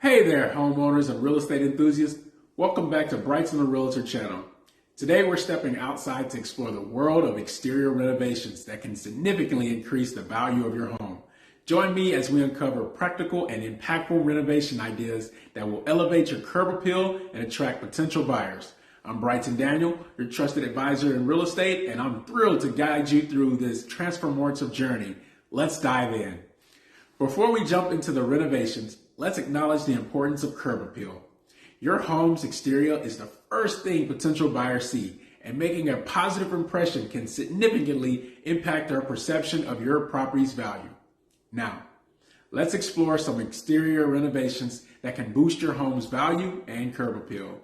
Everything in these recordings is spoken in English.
Hey there, homeowners and real estate enthusiasts. Welcome back to Bryton the Realtor channel. Today we're stepping outside to explore the world of exterior renovations that can significantly increase the value of your home. Join me as we uncover practical and impactful renovation ideas that will elevate your curb appeal and attract potential buyers. I'm Bryton Daniel, your trusted advisor in real estate, and I'm thrilled to guide you through this transformative journey. Let's dive in. Before we jump into the renovations, let's acknowledge the importance of curb appeal. Your home's exterior is the first thing potential buyers see, and making a positive impression can significantly impact their perception of your property's value. Now, let's explore some exterior renovations that can boost your home's value and curb appeal.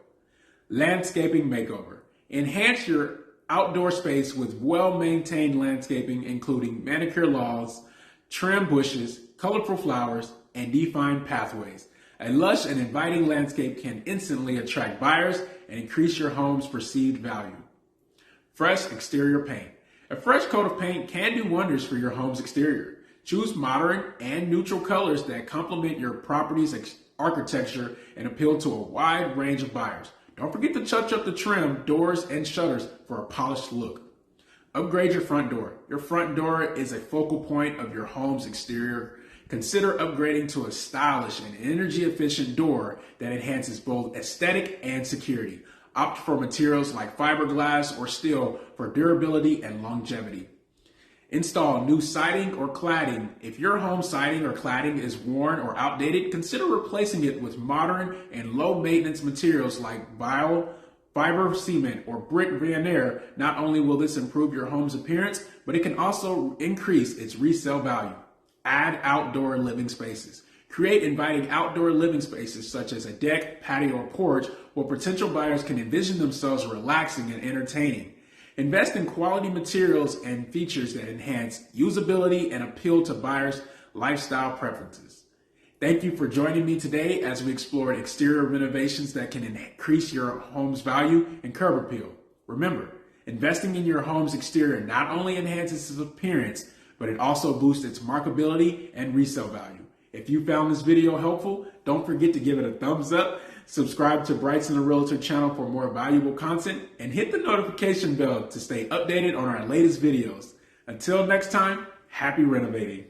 Landscaping makeover. Enhance your outdoor space with well-maintained landscaping, including manicured lawns, trimmed bushes, colorful flowers, and defined pathways. A lush and inviting landscape can instantly attract buyers and increase your home's perceived value. Fresh exterior paint. A fresh coat of paint can do wonders for your home's exterior. Choose modern and neutral colors that complement your property's architecture and appeal to a wide range of buyers. Don't forget to touch up the trim, doors, and shutters for a polished look. Upgrade your front door. Your front door is a focal point of your home's exterior. Consider upgrading to a stylish and energy-efficient door that enhances both aesthetic and security. Opt for materials like fiberglass or steel for durability and longevity. Install new siding or cladding. If your home siding or cladding is worn or outdated, consider replacing it with modern and low-maintenance materials like fiber cement or brick veneer. Not only will this improve your home's appearance, but it can also increase its resale value. Add outdoor living spaces. Create inviting outdoor living spaces such as a deck, patio, or porch where potential buyers can envision themselves relaxing and entertaining. Invest in quality materials and features that enhance usability and appeal to buyers' lifestyle preferences. Thank you for joining me today as we explored exterior renovations that can increase your home's value and curb appeal. Remember, investing in your home's exterior not only enhances its appearance, but it also boosts its marketability and resale value. If you found this video helpful, don't forget to give it a thumbs up, subscribe to Bryton the Realtor channel for more valuable content, and hit the notification bell to stay updated on our latest videos. Until next time, happy renovating.